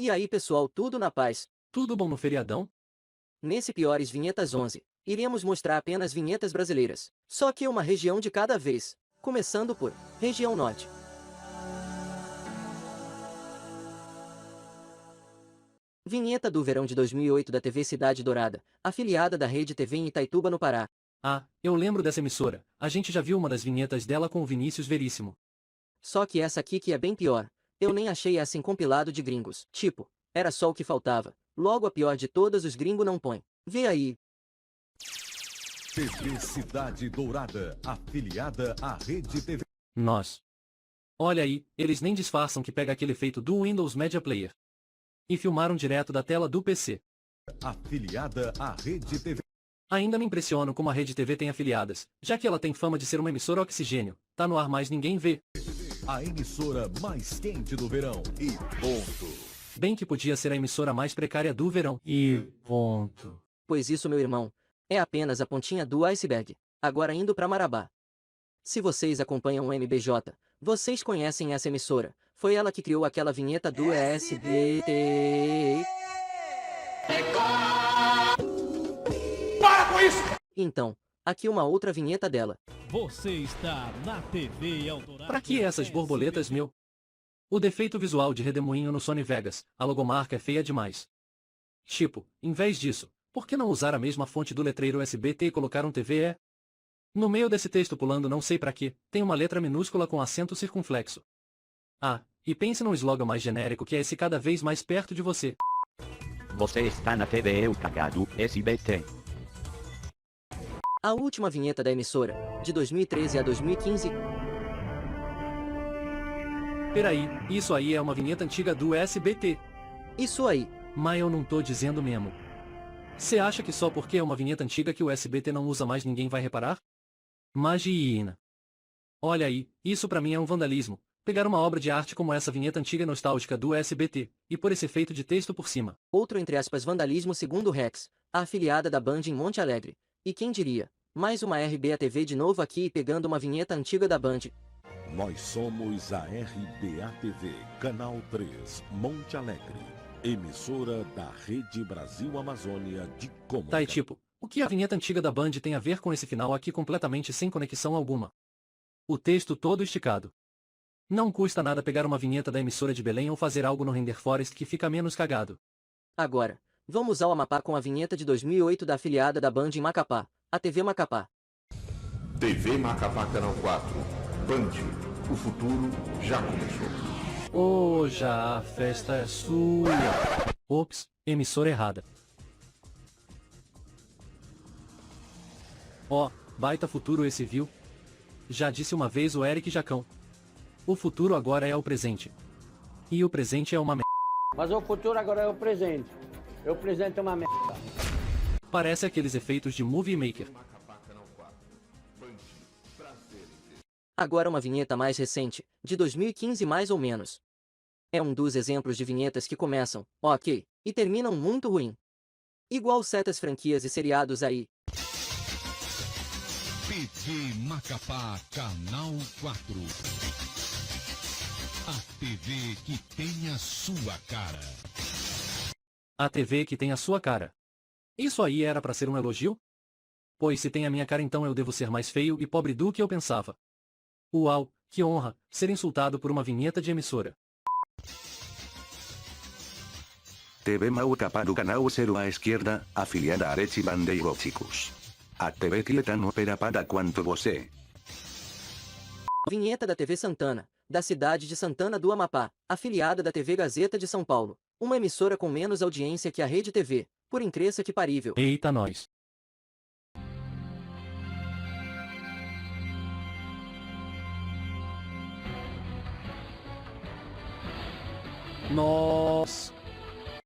E aí pessoal, tudo na paz? Tudo bom no feriadão? Nesse Piores Vinhetas 11, iremos mostrar apenas vinhetas brasileiras, só que uma região de cada vez, começando por Região Norte. Vinheta do verão de 2008 da TV Cidade Dourada, afiliada da Rede TV em Itaituba, no Pará. Ah, eu lembro dessa emissora. A gente já viu uma das vinhetas dela com o Vinícius Veríssimo. Só que essa aqui que é bem pior, eu nem achei assim compilado de gringos. Tipo, era só o que faltava. Logo a pior de todas os gringos não põe. Vê aí. TV Cidade Dourada, afiliada à Rede TV. Nós. Olha aí, eles nem disfarçam que pega aquele efeito do Windows Media Player. E filmaram direto da tela do PC. Afiliada à Rede TV. Ainda me impressiono como a Rede TV tem afiliadas, já que ela tem fama de ser uma emissora oxigênio. Tá no ar, mas ninguém vê. A emissora mais quente do verão. E ponto. Bem que podia ser a emissora mais precária do verão. E ponto. Pois isso, meu irmão, é apenas a pontinha do iceberg. Agora indo pra Marabá. Se vocês acompanham o MBJ, vocês conhecem essa emissora. Foi ela que criou aquela vinheta do SBT. Para com isso! Então, aqui uma outra vinheta dela. Você está na TV Eldorado. Pra que essas borboletas, meu? O defeito visual de redemoinho no Sony Vegas, a logomarca é feia demais. Tipo, em vez disso, por que não usar a mesma fonte do letreiro SBT e colocar um TVE? No meio desse texto pulando não sei pra quê, tem uma letra minúscula com acento circunflexo. Ah, e pense num slogan mais genérico que é esse cada vez mais perto de você. Você está na TV Eu Cagado, SBT. A última vinheta da emissora, de 2013 a 2015. Peraí, isso aí é uma vinheta antiga do SBT. Isso aí. Mas eu não tô dizendo mesmo. Cê acha que só porque é uma vinheta antiga que o SBT não usa mais ninguém vai reparar? Imagina. Olha aí, isso pra mim é um vandalismo. Pegar uma obra de arte como essa vinheta antiga nostálgica do SBT, e pôr esse efeito de texto por cima. Outro entre aspas vandalismo segundo Rex, a afiliada da Band em Monte Alegre. E quem diria? Mais uma RBA TV de novo aqui e pegando uma vinheta antiga da Band. Nós somos a RBA TV, Canal 3, Monte Alegre. Emissora da Rede Brasil Amazônia de Comunicação. Tá, e tipo, o que a vinheta antiga da Band tem a ver com esse final aqui completamente sem conexão alguma? O texto todo esticado. Não custa nada pegar uma vinheta da emissora de Belém ou fazer algo no Render Forest que fica menos cagado. Agora, vamos ao Amapá com a vinheta de 2008 da afiliada da Band em Macapá, a TV Macapá. TV Macapá Canal 4. Band. O futuro já começou. Ô, já a festa é sua. Ops, emissora errada. Ó, baita futuro esse, viu? Já disse uma vez o Eric Jacão. O futuro agora é o presente. E o presente é uma merda. Mas o futuro agora é o presente. O presente é uma merda. Parece aqueles efeitos de Movie Maker. Agora uma vinheta mais recente, de 2015 mais ou menos. É um dos exemplos de vinhetas que começam, ok, e terminam muito ruim. Igual certas franquias e seriados aí. TV Macapá, Canal 4. A TV que tem a sua cara. A TV que tem a sua cara. Isso aí era pra ser um elogio? Pois se tem a minha cara então eu devo ser mais feio e pobre do que eu pensava. Uau, que honra, ser insultado por uma vinheta de emissora. TV Macapá do Canal 0 à esquerda, afiliada a Rede Bandeiroticos. A TV que é tão ocupada quanto você. Vinheta da TV Santana, da cidade de Santana do Amapá, afiliada da TV Gazeta de São Paulo. Uma emissora com menos audiência que a Rede TV, por incrível que parível. Eita nós. Nossa.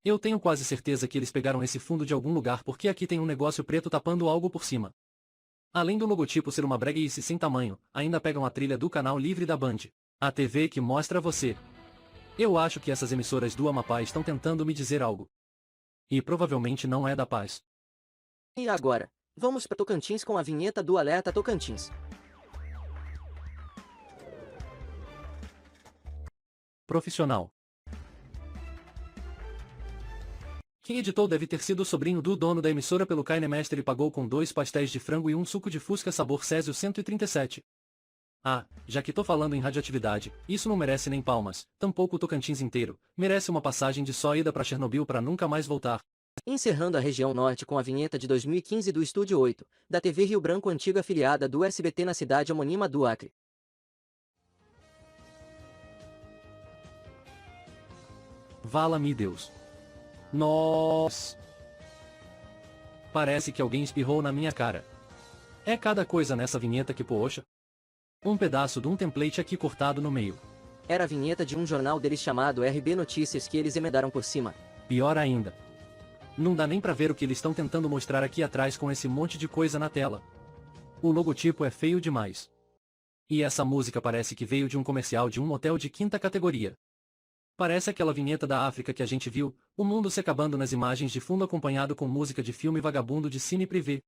Eu tenho quase certeza que eles pegaram esse fundo de algum lugar porque aqui tem um negócio preto tapando algo por cima. Além do logotipo ser uma breguice sem tamanho, ainda pegam a trilha do canal livre da Band. A TV que mostra você. Eu acho que essas emissoras do Amapá estão tentando me dizer algo. E provavelmente não é da paz. E agora, vamos para Tocantins com a vinheta do Alerta Tocantins. Profissional. Quem editou deve ter sido o sobrinho do dono da emissora pelo Kainemestre e pagou com 2 pastéis de frango e um suco de fusca sabor Césio 137. Ah, já que tô falando em radioatividade, isso não merece nem palmas, tampouco o Tocantins inteiro, merece uma passagem de só ida pra Chernobyl pra nunca mais voltar. Encerrando a região norte com a vinheta de 2015 do Estúdio 8, da TV Rio Branco, antiga afiliada do SBT na cidade homônima do Acre. Vala-me Deus. Nossa! Parece que alguém espirrou na minha cara. É cada coisa nessa vinheta que poxa. Um pedaço de um template aqui cortado no meio. Era a vinheta de um jornal deles chamado RB Notícias que eles emendaram por cima. Pior ainda. Não dá nem pra ver o que eles estão tentando mostrar aqui atrás com esse monte de coisa na tela. O logotipo é feio demais. E essa música parece que veio de um comercial de um motel de quinta categoria. Parece aquela vinheta da África que a gente viu, o mundo se acabando nas imagens de fundo acompanhado com música de filme vagabundo de cine privê.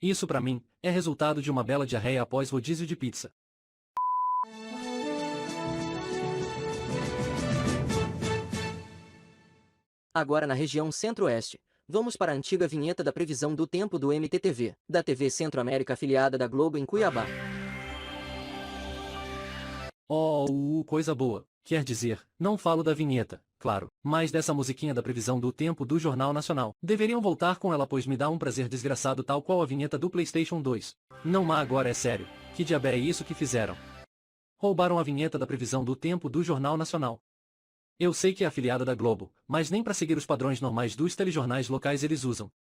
Isso pra mim, é resultado de uma bela diarreia após rodízio de pizza. Agora na região centro-oeste, vamos para a antiga vinheta da previsão do tempo do MTTV, da TV Centro-América afiliada da Globo em Cuiabá. Oh, coisa boa, quer dizer, não falo da vinheta, claro, mas dessa musiquinha da previsão do tempo do Jornal Nacional. Deveriam voltar com ela pois me dá um prazer desgraçado tal qual a vinheta do PlayStation 2. Não, mas agora é sério, que diabo é isso que fizeram? Roubaram a vinheta da previsão do tempo do Jornal Nacional. Eu sei que é afiliada da Globo, mas nem para seguir os padrões normais dos telejornais locais eles usam.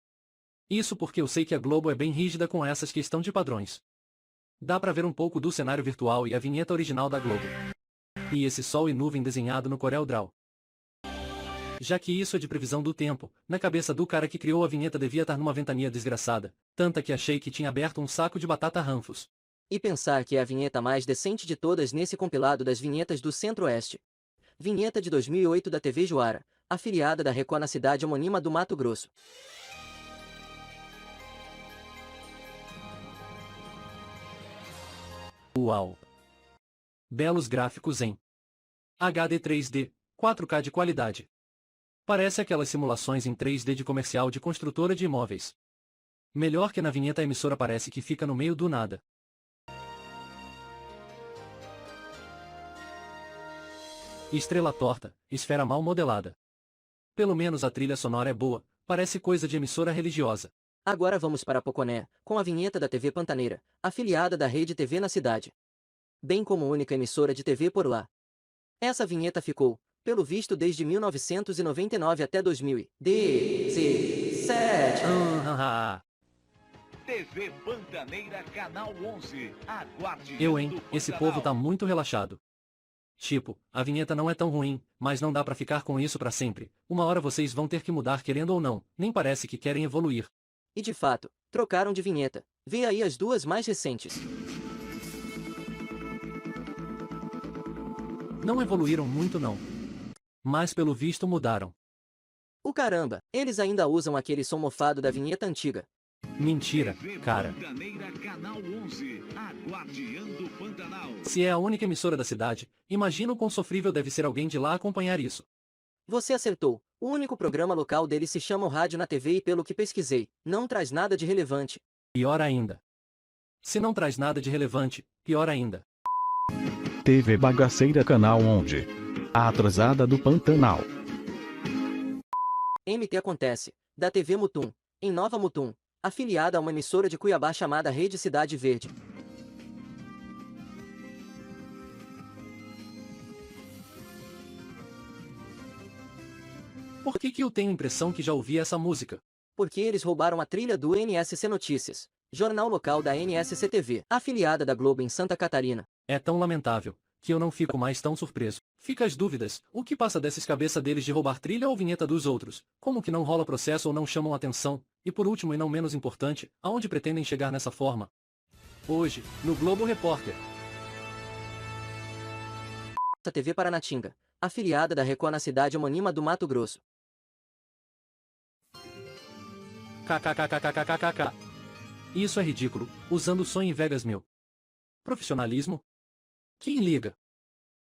Isso porque eu sei que a Globo é bem rígida com essas questão de padrões. Dá pra ver um pouco do cenário virtual e a vinheta original da Globo. E esse sol e nuvem desenhado no CorelDRAW. Já que isso é de previsão do tempo, na cabeça do cara que criou a vinheta devia estar numa ventania desgraçada, tanta que achei que tinha aberto um saco de batata Ranfos. E pensar que é a vinheta mais decente de todas nesse compilado das vinhetas do Centro-Oeste. Vinheta de 2008 da TV Juara, afiliada da Record na cidade homônima do Mato Grosso. Uau! Belos gráficos em HD 3D, 4K de qualidade. Parece aquelas simulações em 3D de comercial de construtora de imóveis. Melhor que na vinheta a emissora parece que fica no meio do nada. Estrela torta, esfera mal modelada. Pelo menos a trilha sonora é boa, parece coisa de emissora religiosa. Agora vamos para Poconé, com a vinheta da TV Pantaneira, afiliada da Rede TV na cidade. Bem como única emissora de TV por lá. Essa vinheta ficou, pelo visto desde 1999 até 2017. TV Pantaneira Canal 11. Aguarde. Esse povo tá muito relaxado. Tipo, a vinheta não é tão ruim, mas não dá pra ficar com isso pra sempre. Uma hora vocês vão ter que mudar querendo ou não, nem parece que querem evoluir. E de fato, trocaram de vinheta. Vê aí as duas mais recentes. Não evoluíram muito não. Mas pelo visto mudaram. O caramba, eles ainda usam aquele som mofado da vinheta antiga. Mentira, cara. Se é a única emissora da cidade, imagina o quão sofrível deve ser alguém de lá acompanhar isso. Você acertou. O único programa local deles se chama o Rádio na TV e pelo que pesquisei, não traz nada de relevante. Pior ainda. Se não traz nada de relevante, pior ainda. TV Bagaceira Canal 11. A atrasada do Pantanal. MT Acontece, da TV Mutum, em Nova Mutum, afiliada a uma emissora de Cuiabá chamada Rede Cidade Verde. Por que eu tenho a impressão que já ouvi essa música? Porque eles roubaram a trilha do NSC Notícias, jornal local da NSC TV, afiliada da Globo em Santa Catarina. É tão lamentável, que eu não fico mais tão surpreso. Fica as dúvidas, o que passa dessas cabeças deles de roubar trilha ou vinheta dos outros? Como que não rola processo ou não chamam atenção? E por último e não menos importante, aonde pretendem chegar nessa forma? Hoje, no Globo Repórter. A TV Paranatinga, afiliada da Record na cidade homônima do Mato Grosso. KKKKKKKK. E isso é ridículo, usando o Sony Vegas 1000. Profissionalismo? Quem liga?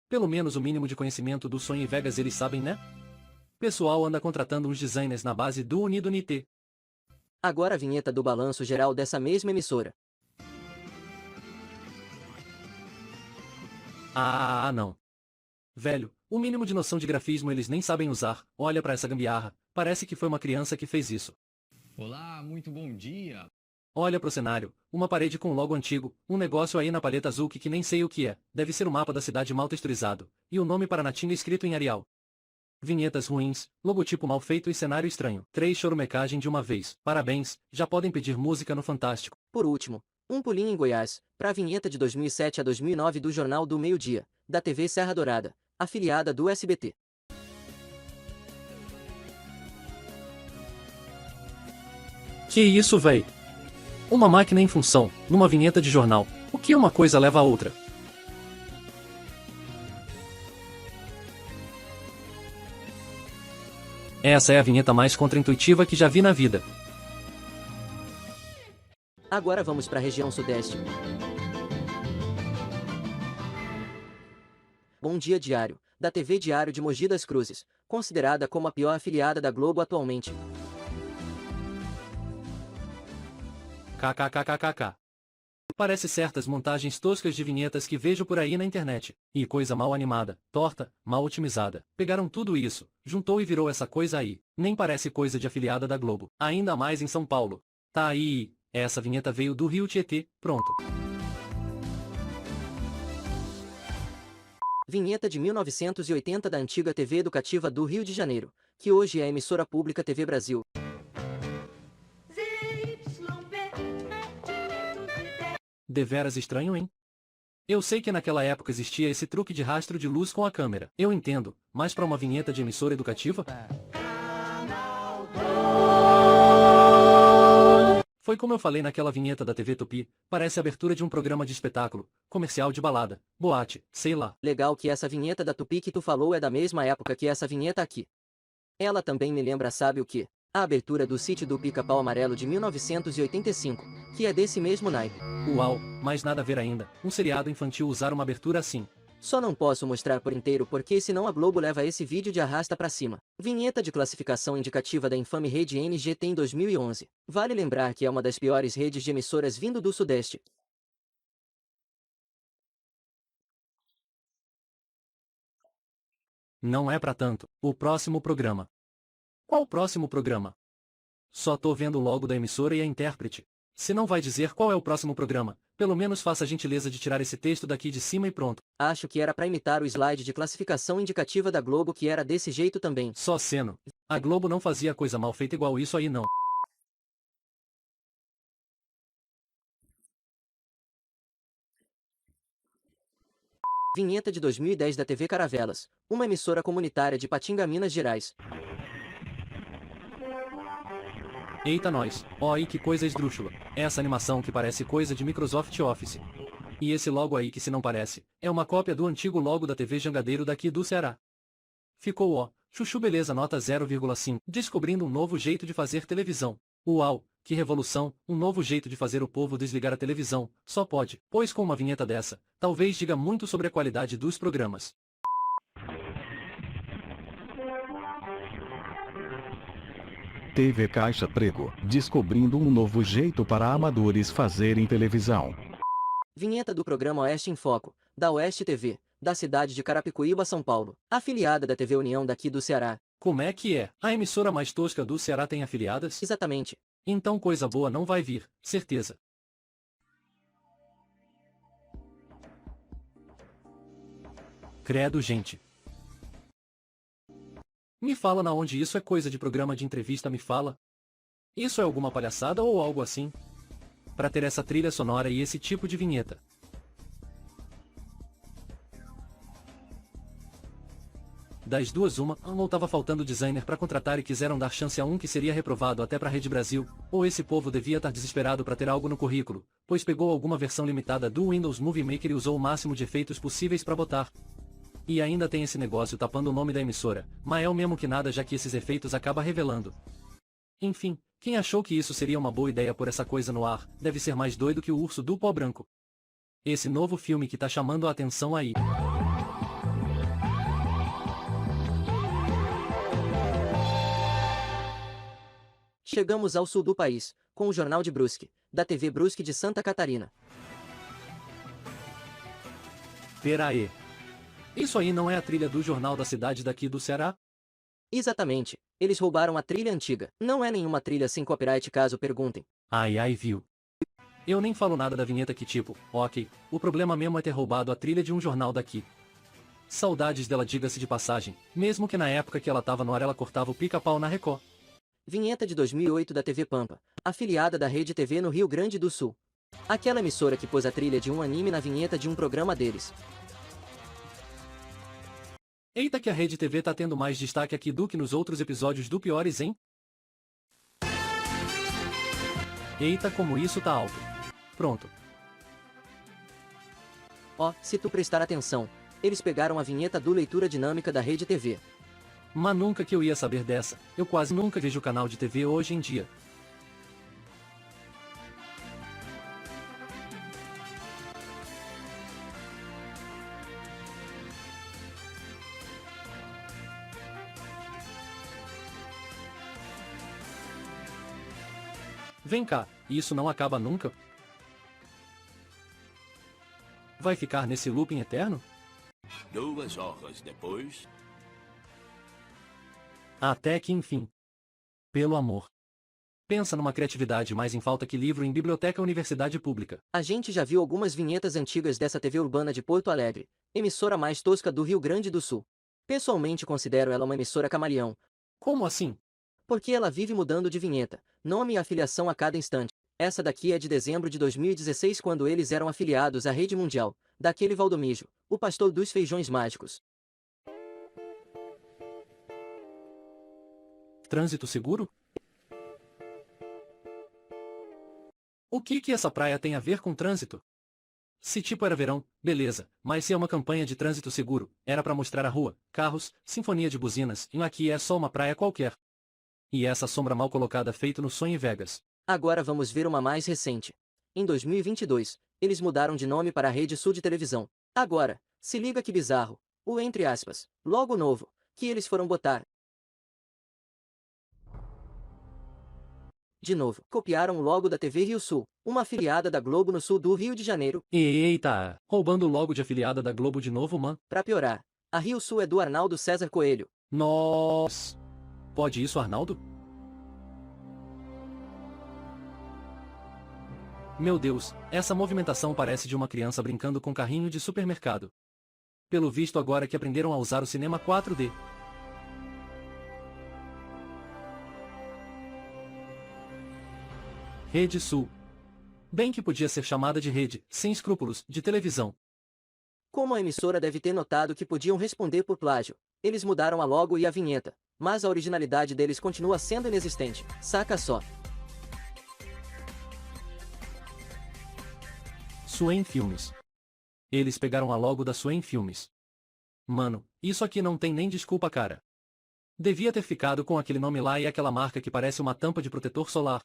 Pelo menos o mínimo de conhecimento do Sony Vegas eles sabem, né? Pessoal anda contratando uns designers na base do Unido NT. Agora a vinheta do balanço geral dessa mesma emissora. Não. Velho, o mínimo de noção de grafismo eles nem sabem usar. Olha pra essa gambiarra, parece que foi uma criança que fez isso. Olá, muito bom dia. Olha pro cenário, uma parede com um logo antigo, um negócio aí na paleta azul que nem sei o que é, deve ser o mapa da cidade mal texturizado, e o nome Paranatinga escrito em Arial. Vinhetas ruins, logotipo mal feito e cenário estranho. 3 choromecagem de uma vez. Parabéns, já podem pedir música no Fantástico. Por último, um pulinho em Goiás, para a vinheta de 2007 a 2009 do Jornal do Meio-Dia, da TV Serra Dourada, afiliada do SBT. Que isso, véi? Uma máquina em função, numa vinheta de jornal. O que uma coisa leva a outra? Essa é a vinheta mais contraintuitiva que já vi na vida. Agora vamos para a região sudeste. Bom Dia Diário, da TV Diário de Mogi das Cruzes, considerada como a pior afiliada da Globo atualmente. KKKKKK. Parece certas montagens toscas de vinhetas que vejo por aí na internet. E coisa mal animada, torta, mal otimizada. Pegaram tudo isso, juntou e virou essa coisa aí. Nem parece coisa de afiliada da Globo. Ainda mais em São Paulo. Tá aí, essa vinheta veio do Rio Tietê, pronto. Vinheta de 1980 da antiga TV Educativa do Rio de Janeiro, que hoje é a emissora pública TV Brasil. Deveras estranho, hein? Eu sei que naquela época existia esse truque de rastro de luz com a câmera. Eu entendo, mas para uma vinheta de emissora educativa? Foi como eu falei naquela vinheta da TV Tupi, parece a abertura de um programa de espetáculo, comercial de balada, boate, sei lá. Legal que essa vinheta da Tupi que tu falou é da mesma época que essa vinheta aqui. Ela também me lembra, sabe o que? A abertura do Sítio do Pica-Pau Amarelo de 1985, que é desse mesmo naipe. Uau, mas nada a ver ainda, um seriado infantil usar uma abertura assim. Só não posso mostrar por inteiro porque senão a Globo leva esse vídeo de arrasta pra cima. Vinheta de classificação indicativa da infame rede NGT em 2011. Vale lembrar que é uma das piores redes de emissoras vindo do Sudeste. Não é pra tanto. O próximo programa. Qual próximo programa? Só tô vendo o logo da emissora e a intérprete. Se não vai dizer qual é o próximo programa, pelo menos faça a gentileza de tirar esse texto daqui de cima e pronto. Acho que era pra imitar o slide de classificação indicativa da Globo que era desse jeito também. Só seno. A Globo não fazia coisa mal feita igual isso aí não. Vinheta de 2010 da TV Caravelas, uma emissora comunitária de Patinga, Minas Gerais. Eita nós, ó aí que coisa esdrúxula. Essa animação que parece coisa de Microsoft Office. E esse logo aí que se não parece, é uma cópia do antigo logo da TV Jangadeiro daqui do Ceará. Ficou ó, chuchu beleza nota 0,5, descobrindo um novo jeito de fazer televisão. Uau, que revolução, um novo jeito de fazer o povo desligar a televisão, só pode, pois com uma vinheta dessa, talvez diga muito sobre a qualidade dos programas. TV Caixa Prego, descobrindo um novo jeito para amadores fazerem televisão. Vinheta do programa Oeste em Foco, da Oeste TV, da cidade de Carapicuíba, São Paulo, afiliada da TV União daqui do Ceará. Como é que é? A emissora mais tosca do Ceará tem afiliadas? Exatamente. Então coisa boa não vai vir, certeza. Credo, gente. Me fala na onde isso é coisa de programa de entrevista, me fala. Isso é alguma palhaçada ou algo assim? Pra ter essa trilha sonora e esse tipo de vinheta. Das duas uma, ou tava faltando designer pra contratar e quiseram dar chance a um que seria reprovado até pra Rede Brasil, ou esse povo devia estar desesperado pra ter algo no currículo, pois pegou alguma versão limitada do Windows Movie Maker e usou o máximo de efeitos possíveis pra botar. E ainda tem esse negócio tapando o nome da emissora, mas é o mesmo que nada já que esses efeitos acaba revelando. Enfim, Quem achou que isso seria uma boa ideia pôr essa coisa no ar, deve ser mais doido que o urso do pó branco. Esse novo filme que tá chamando a atenção aí. Chegamos ao sul do país, com o Jornal de Brusque, da TV Brusque de Santa Catarina. Pera aí. Isso aí não é a trilha do jornal da cidade daqui do Ceará? Exatamente, eles roubaram a trilha antiga. Não é nenhuma trilha sem copyright caso perguntem. Ai, viu. Eu nem falo nada da vinheta que tipo, ok, o problema mesmo é ter roubado a trilha de um jornal daqui. Saudades dela, diga-se de passagem, mesmo que na época que ela tava no ar ela cortava o pica-pau na Record. Vinheta de 2008 da TV Pampa, afiliada da Rede TV no Rio Grande do Sul. Aquela emissora que pôs a trilha de um anime na vinheta de um programa deles. Eita que a Rede TV tá tendo mais destaque aqui do que nos outros episódios do Piores, hein? Eita como isso tá alto. Pronto. Ó, se tu prestar atenção, eles pegaram a vinheta do Leitura Dinâmica da Rede TV. Mas nunca que eu ia saber dessa, eu quase nunca vejo canal de TV hoje em dia. Vem cá, isso não acaba nunca? Vai ficar nesse looping eterno? 2 horas depois... Até que enfim. Pelo amor. Pensa numa criatividade mais em falta que livro em biblioteca universidade pública. A gente já viu algumas vinhetas antigas dessa TV urbana de Porto Alegre, emissora mais tosca do Rio Grande do Sul. Pessoalmente considero ela uma emissora camaleão. Como assim? Porque ela vive mudando de vinheta, nome e afiliação a cada instante. Essa daqui é de dezembro de 2016 quando eles eram afiliados à Rede Mundial, daquele Valdomijo, o pastor dos feijões mágicos. Trânsito seguro? O que essa praia tem a ver com trânsito? Se tipo era verão, beleza, mas se é uma campanha de trânsito seguro, era pra mostrar a rua, carros, sinfonia de buzinas, e aqui é só uma praia qualquer. E essa sombra mal colocada feito no Sony Vegas. Agora vamos ver uma mais recente. Em 2022, eles mudaram de nome para a Rede Sul de Televisão. Agora, se liga que bizarro, o entre aspas, logo novo, que eles foram botar. De novo, copiaram o logo da TV Rio Sul, uma afiliada da Globo no sul do Rio de Janeiro. Eita, roubando o logo de afiliada da Globo de novo, man. Pra piorar, a Rio Sul é do Arnaldo César Coelho. Nossa. Pode isso, Arnaldo? Meu Deus, essa movimentação parece de uma criança brincando com carrinho de supermercado. Pelo visto agora que aprenderam a usar o cinema 4D. Rede Sul. Bem que podia ser chamada de rede, sem escrúpulos, de televisão. Como a emissora deve ter notado que podiam responder por plágio, eles mudaram a logo e a vinheta, mas a originalidade deles continua sendo inexistente, saca só. Swain Filmes. Eles pegaram a logo da Swain Filmes. Mano, isso aqui não tem nem desculpa, cara. Devia ter ficado com aquele nome lá e aquela marca que parece uma tampa de protetor solar.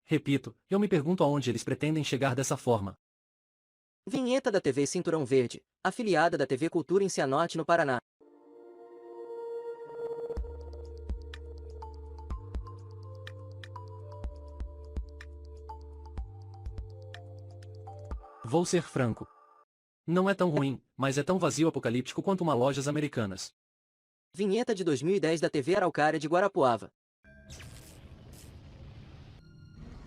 Repito, eu me pergunto aonde eles pretendem chegar dessa forma. Vinheta da TV Cinturão Verde, afiliada da TV Cultura em Cianorte, no Paraná. Vou ser franco. Não é tão ruim, mas é tão vazio apocalíptico quanto uma lojas americanas. Vinheta de 2010 da TV Araucária de Guarapuava.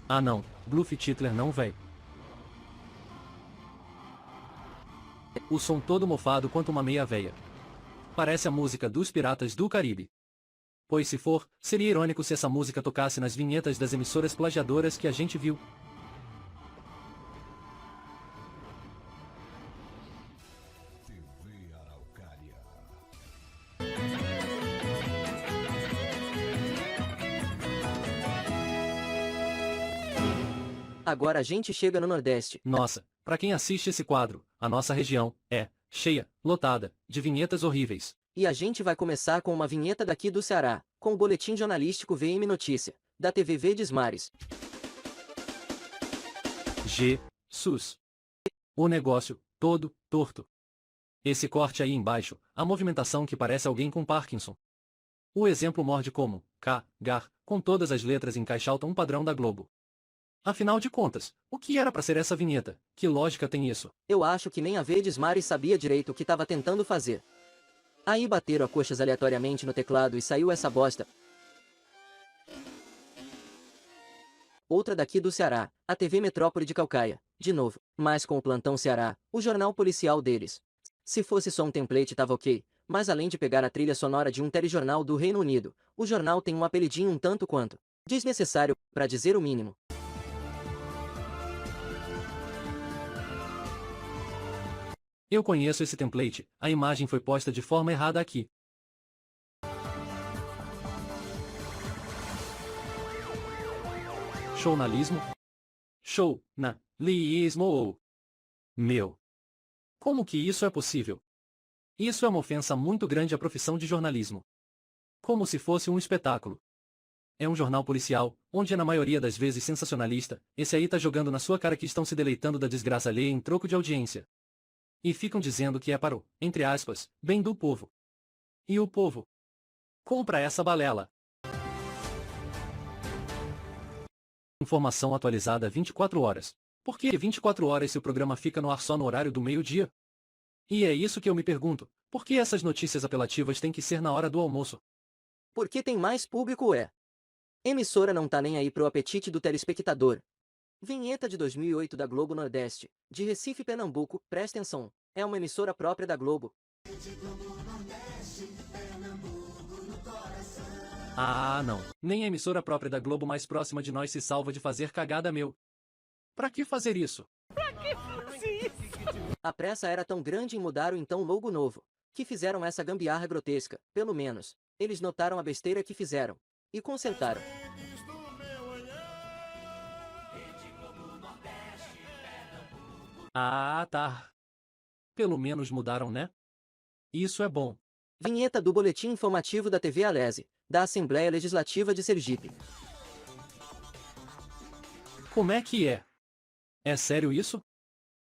Ah não, Bluff Titler não véi. O som todo mofado quanto uma meia véia. Parece a música dos Piratas do Caribe. Pois se for, seria irônico se essa música tocasse nas vinhetas das emissoras plagiadoras que a gente viu. TV Araucária. Agora a gente chega no Nordeste. Nossa, pra quem assiste esse quadro, a nossa região é cheia, lotada, de vinhetas horríveis. E a gente vai começar com uma vinheta daqui do Ceará, com o boletim jornalístico VM Notícia, da TV Verdes Mares. Jesus. O negócio, todo, torto. Esse corte aí embaixo, a movimentação que parece alguém com Parkinson. O exemplo morde como, gar, com todas as letras encaixaltam um padrão da Globo. Afinal de contas, o que era pra ser essa vinheta? Que lógica tem isso? Eu acho que nem a Verdes Mares sabia direito o que tava tentando fazer. Aí bateram a coxas aleatoriamente no teclado e saiu essa bosta. Outra daqui do Ceará, a TV Metrópole de Caucaia, de novo, mas com o Plantão Ceará, o jornal policial deles. Se fosse só um template tava ok, mas além de pegar a trilha sonora de um telejornal do Reino Unido, o jornal tem um apelidinho um tanto quanto desnecessário, pra dizer o mínimo. Eu conheço esse template, a imagem foi posta de forma errada aqui. Jornalismo? Show-na-lismo. Meu. Como que isso é possível? Isso é uma ofensa muito grande à profissão de jornalismo. Como se fosse um espetáculo. É um jornal policial, onde é na maioria das vezes sensacionalista, esse aí tá jogando na sua cara que estão se deleitando da desgraça alheia em troco de audiência. E ficam dizendo que é para o, entre aspas, bem do povo. E o povo compra essa balela. Informação atualizada 24 horas. Por que 24 horas se o programa fica no ar só no horário do meio-dia? E é isso que eu me pergunto, por que essas notícias apelativas têm que ser na hora do almoço? Porque tem mais público Emissora não tá nem aí pro apetite do telespectador. Vinheta de 2008 da Globo Nordeste, de Recife, Pernambuco, presta atenção, é uma emissora própria da Globo. Ah não, nem a emissora própria da Globo mais próxima de nós se salva de fazer cagada meu. Pra que fazer isso? A pressa era tão grande em mudar o então logo novo, que fizeram essa gambiarra grotesca, pelo menos, eles notaram a besteira que fizeram, e consertaram. Ah tá. Pelo menos mudaram, né? Isso é bom. Vinheta do Boletim Informativo da TV Alese, da Assembleia Legislativa de Sergipe. Como é que é? É sério isso?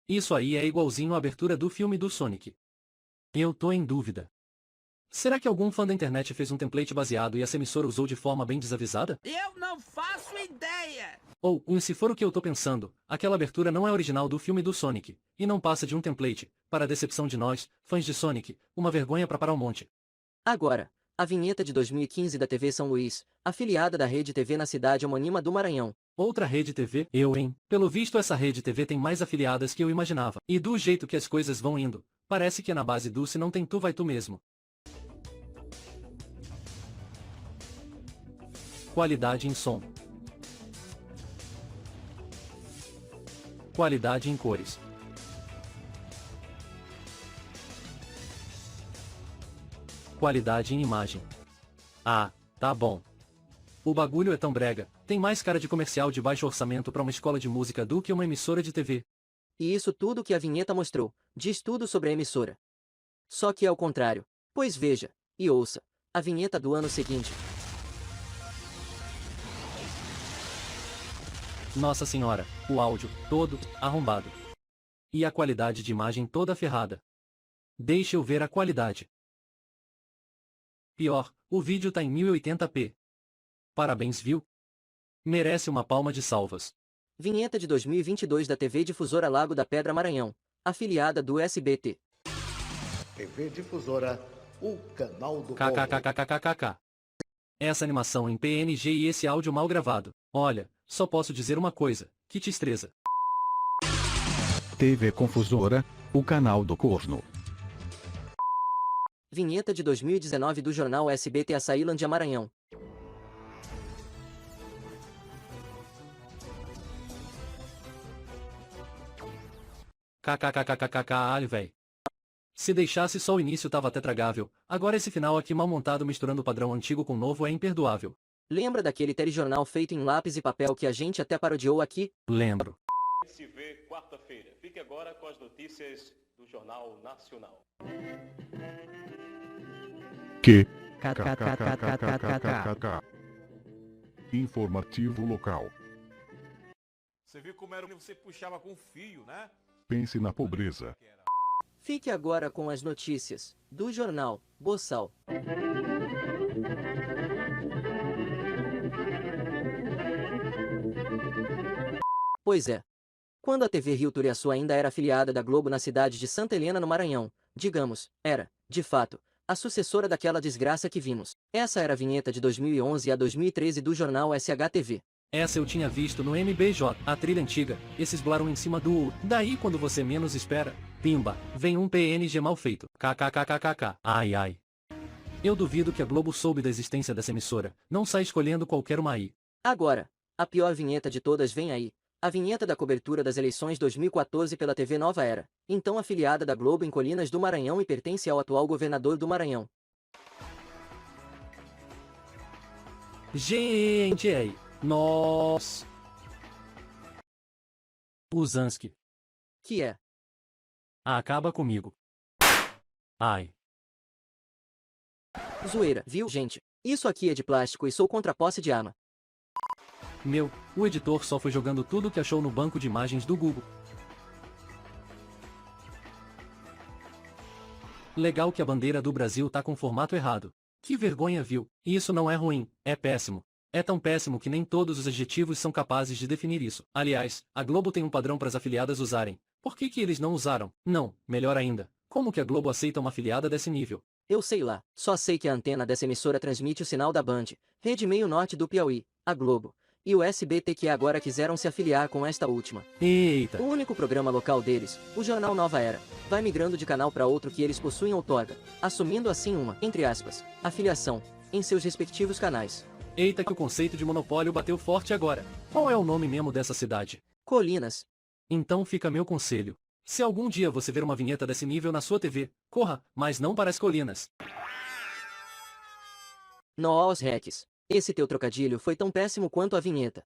Isso aí é igualzinho a abertura do filme do Sonic. Eu tô em dúvida. Será que algum fã da internet fez um template baseado e essa emissora usou de forma bem desavisada? Eu não faço ideia! Ou, se for o que eu tô pensando, aquela abertura não é original do filme do Sonic, e não passa de um template, para a decepção de nós, fãs de Sonic, uma vergonha pra parar o monte. Agora, a vinheta de 2015 da TV São Luís, afiliada da Rede TV na cidade homônima do Maranhão. Outra Rede TV? Hein? Pelo visto essa Rede TV tem mais afiliadas que eu imaginava. E do jeito que as coisas vão indo, parece que é na base do se não tem tu vai tu mesmo. Qualidade em som. Qualidade em cores. Qualidade em imagem. Ah, tá bom. O bagulho é tão brega, tem mais cara de comercial de baixo orçamento pra uma escola de música do que uma emissora de TV. E isso tudo que a vinheta mostrou, diz tudo sobre a emissora. Só que é o contrário. Pois veja, e ouça, a vinheta do ano seguinte. Nossa senhora, o áudio, todo, arrombado. E a qualidade de imagem toda ferrada. Deixa eu ver a qualidade. Pior, o vídeo tá em 1080p. Parabéns, viu? Merece uma palma de salvas. Vinheta de 2022 da TV Difusora Lago da Pedra Maranhão, afiliada do SBT. TV Difusora, o canal do KKKKKKK. Essa animação em PNG e esse áudio mal gravado. Olha, só posso dizer uma coisa, que tristeza. TV Confusora, o canal do corno. Vinheta de 2019 do jornal SBT Açailândia Maranhão. KKKKKKK, véi. Se deixasse só o início tava até tragável, agora esse final aqui mal montado misturando o padrão antigo com o novo é imperdoável. Lembra daquele telejornal feito em lápis e papel que a gente até parodiou aqui? Lembro. Se vê quarta-feira. Fique agora com as notícias do Jornal Nacional. Informativo local. Você viu como era você puxava com fio, né? Pense na pobreza. Fique agora com as notícias do Jornal Boçal. Pois é. Quando a TV Rio Turiaçu ainda era afiliada da Globo na cidade de Santa Helena, no Maranhão, digamos, era, de fato, a sucessora daquela desgraça que vimos. Essa era a vinheta de 2011 a 2013 do jornal SHTV. Essa eu tinha visto no MBJ, a trilha antiga, esses blaram em cima do... Daí quando você menos espera, pimba, vem um PNG mal feito, kkkkk, ai ai. Eu duvido que a Globo soube da existência dessa emissora, não sai escolhendo qualquer uma aí. Agora, a pior vinheta de todas vem aí. A vinheta da cobertura das eleições 2014 pela TV Nova Era, então afiliada da Globo em Colinas do Maranhão e pertence ao atual governador do Maranhão. Gente, aí. Nossa. Usansky. Que é? Acaba comigo. Ai. Zoeira, viu, gente? Isso aqui é de plástico e sou contra a posse de arma. Meu, o editor só foi jogando tudo que achou no banco de imagens do Google. Legal que a bandeira do Brasil tá com formato errado. Que vergonha, viu? Isso não é ruim, é péssimo. É tão péssimo que nem todos os adjetivos são capazes de definir isso. Aliás, a Globo tem um padrão para as afiliadas usarem. Por que eles não usaram? Não, melhor ainda. Como que a Globo aceita uma afiliada desse nível? Eu sei lá, só sei que a antena dessa emissora transmite o sinal da Band, Rede Meio Norte do Piauí, a Globo, e o SBT, que agora quiseram se afiliar com esta última. Eita! O único programa local deles, o Jornal Nova Era, vai migrando de canal para outro que eles possuem outorga, assumindo assim uma, entre aspas, afiliação, em seus respectivos canais. Eita, que o conceito de monopólio bateu forte agora. Qual é o nome mesmo dessa cidade? Colinas. Então fica meu conselho. Se algum dia você ver uma vinheta desse nível na sua TV, corra, mas não para as colinas. Nossa, Rex. Esse teu trocadilho foi tão péssimo quanto a vinheta.